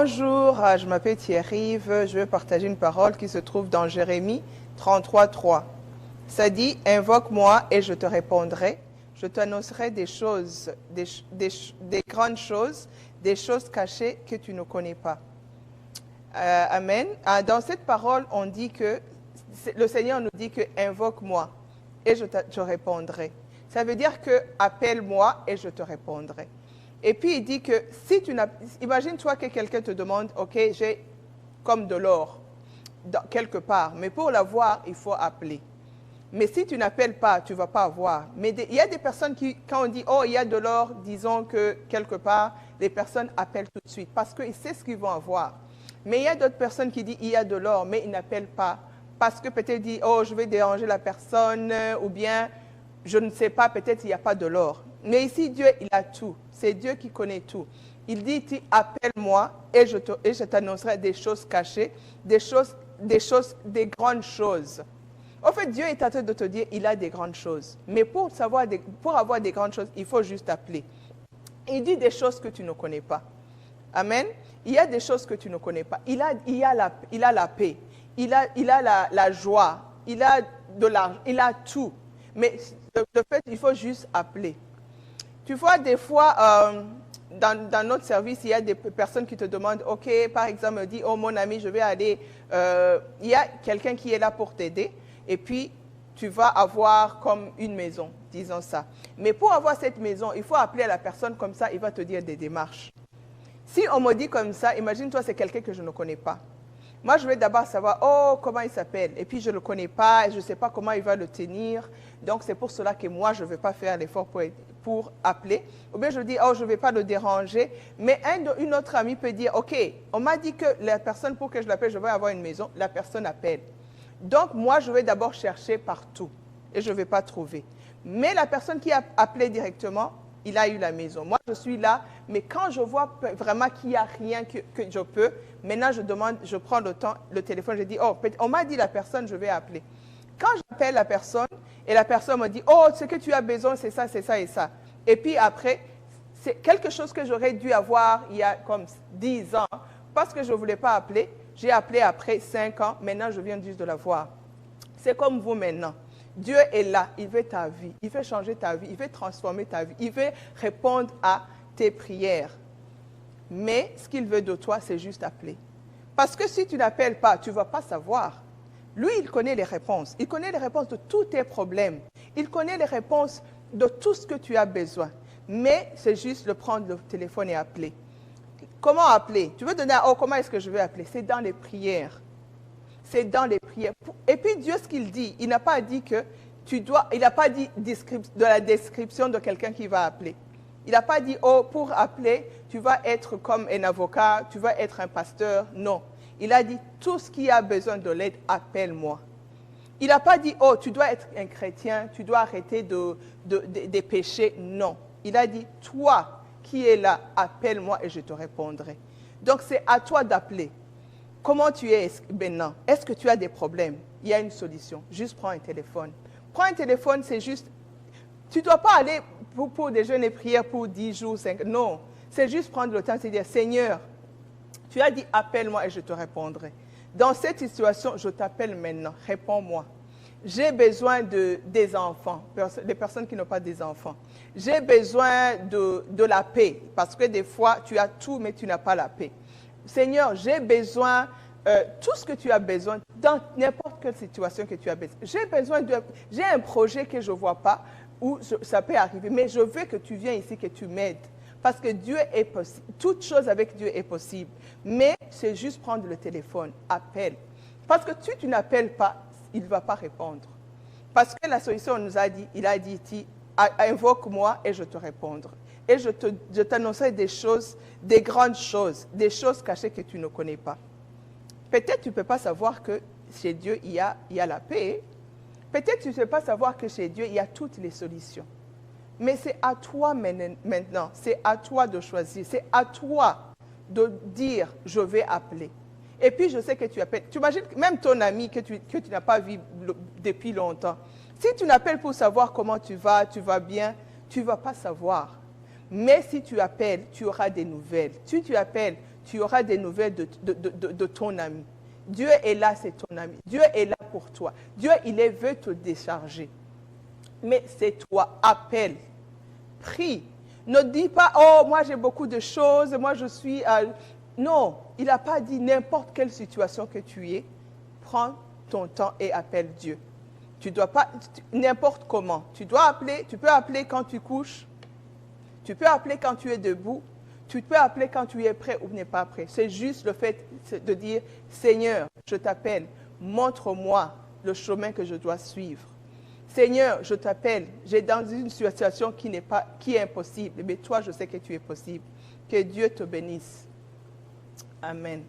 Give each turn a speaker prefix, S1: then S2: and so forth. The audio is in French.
S1: Bonjour, je m'appelle Thierry, je vais partager une parole qui se trouve dans Jérémie 33, 3. Ça dit, invoque-moi et je te répondrai, je t'annoncerai des choses, des grandes choses, des choses cachées que tu ne connais pas. Amen. Dans cette parole, on dit que, le Seigneur nous dit que invoque-moi et je te répondrai. Ça veut dire que appelle-moi et je te répondrai. Et puis il dit que si tu n'as... Imagine-toi que quelqu'un te demande, ok, j'ai comme de l'or quelque part, mais pour l'avoir, il faut appeler. Mais si tu n'appelles pas, tu ne vas pas avoir. Mais il y a des personnes qui, quand on dit, oh, il y a de l'or, disons que quelque part, les personnes appellent tout de suite parce qu'ils savent ce qu'ils vont avoir. Mais il y a d'autres personnes qui disent, il y a de l'or, mais ils n'appellent pas parce que peut-être ils disent, oh, je vais déranger la personne, ou bien, je ne sais pas, peut-être il n'y a pas de l'or. Mais ici, Dieu, il a tout. C'est Dieu qui connaît tout. Il dit, appelle-moi et je t'annoncerai des choses cachées, des grandes choses. En fait, Dieu est en train de te dire, il a des grandes choses. Mais pour avoir des grandes choses, il faut juste appeler. Il dit des choses que tu ne connais pas. Amen. Il y a des choses que tu ne connais pas. Il a la paix. Il a la joie. Il a de l'argent. Il a tout. Mais de fait, il faut juste appeler. Tu vois, des fois, dans notre service, il y a des personnes qui te demandent, OK, par exemple, dis, oh mon ami, je vais aller, il y a quelqu'un qui est là pour t'aider, et puis tu vas avoir comme une maison, disons ça. Mais pour avoir cette maison, il faut appeler la personne comme ça, il va te dire des démarches. Si on me dit comme ça, imagine-toi, c'est quelqu'un que je ne connais pas. Moi, je vais d'abord savoir, oh, comment il s'appelle. Et puis, je ne le connais pas, et je ne sais pas comment il va le tenir. Donc, c'est pour cela que moi, je ne vais pas faire l'effort pour appeler. Ou bien, je dis, oh, je ne vais pas le déranger. Mais une autre amie peut dire, OK, on m'a dit que la personne pour que je l'appelle, je vais avoir une maison. La personne appelle. Donc, moi, je vais d'abord chercher partout. Et je ne vais pas trouver. Mais la personne qui a appelé directement, il a eu la maison. Moi, je suis là, mais quand je vois vraiment qu'il n'y a rien que je peux, maintenant, je prends le téléphone, je dis, oh, on m'a dit la personne, je vais appeler. Quand j'appelle la personne, et la personne me dit, oh, ce que tu as besoin, c'est ça et ça. Et puis après, c'est quelque chose que j'aurais dû avoir il y a comme 10 ans, parce que je ne voulais pas appeler. J'ai appelé après 5 ans, maintenant, je viens juste de l'avoir. C'est comme vous maintenant. Dieu est là, il veut ta vie, il veut changer ta vie, il veut transformer ta vie, il veut répondre à tes prières. Mais ce qu'il veut de toi, c'est juste appeler. Parce que si tu n'appelles pas, tu ne vas pas savoir. Lui, il connaît les réponses. Il connaît les réponses de tous tes problèmes. Il connaît les réponses de tout ce que tu as besoin. Mais c'est juste de prendre le téléphone et appeler. Comment appeler? Tu veux donner, oh, comment est-ce que je vais appeler? C'est dans les prières. C'est dans les prières. Et puis Dieu, ce qu'il dit, il n'a pas dit que il n'a pas dit de la description de quelqu'un qui va appeler. Il n'a pas dit, oh, pour appeler, tu vas être comme un avocat, tu vas être un pasteur. Non. Il a dit, tout ce qui a besoin de l'aide, appelle-moi. Il n'a pas dit, oh, tu dois être un chrétien, tu dois arrêter des péchés. Non. Il a dit, toi qui es là, appelle-moi et je te répondrai. Donc, c'est à toi d'appeler. Comment tu es maintenant? Est-ce que tu as des problèmes? Il y a une solution. Juste prends un téléphone. Prends un téléphone, c'est juste... Tu ne dois pas aller pour des jeûnes et prières pour 10 jours, 5... Non. C'est juste prendre le temps de dire, Seigneur, tu as dit, appelle-moi et je te répondrai. Dans cette situation, je t'appelle maintenant. Réponds-moi. J'ai besoin des enfants, des personnes qui n'ont pas des enfants. J'ai besoin de la paix, parce que des fois, tu as tout, mais tu n'as pas la paix. Seigneur, j'ai besoin, tout ce que tu as besoin, dans n'importe quelle situation que tu as besoin. J'ai un projet que je ne vois pas, où ça peut arriver, mais je veux que tu viennes ici, que tu m'aides. Parce que Dieu est possible, toute chose avec Dieu est possible. Mais c'est juste prendre le téléphone, appelle. Parce que si tu n'appelles pas, il ne va pas répondre. Parce que la solution, on nous a dit, il a dit, invoque-moi et je te répondrai. Et je t'annoncerai des choses, des grandes choses, des choses cachées que tu ne connais pas. Peut-être tu ne peux pas savoir que chez Dieu, il y a la paix. Peut-être tu ne peux pas savoir que chez Dieu, il y a toutes les solutions. Mais c'est à toi maintenant, c'est à toi de choisir, c'est à toi de dire, je vais appeler. Et puis, je sais que tu appelles. Tu imagines, même ton ami que tu n'as pas vu depuis longtemps, si tu n'appelles pour savoir comment tu vas bien, tu ne vas pas savoir. Mais si tu appelles, tu auras des nouvelles. Si tu appelles, tu auras des nouvelles de ton ami. Dieu est là, c'est ton ami. Dieu est là pour toi. Dieu, veut te décharger. Mais c'est toi, appelle, prie. Ne dis pas, oh, moi j'ai beaucoup de choses, moi je suis... Non, il n'a pas dit n'importe quelle situation que tu es. Prends ton temps et appelle Dieu. Tu dois pas, n'importe comment. Tu dois appeler, tu peux appeler quand tu couches. Tu peux appeler quand tu es debout. Tu peux appeler quand tu es prêt ou n'es pas prêt. C'est juste le fait de dire, Seigneur, je t'appelle, montre-moi le chemin que je dois suivre. Seigneur, je t'appelle, j'ai dans une situation qui est impossible, mais toi, je sais que tu es possible. Que Dieu te bénisse. Amen.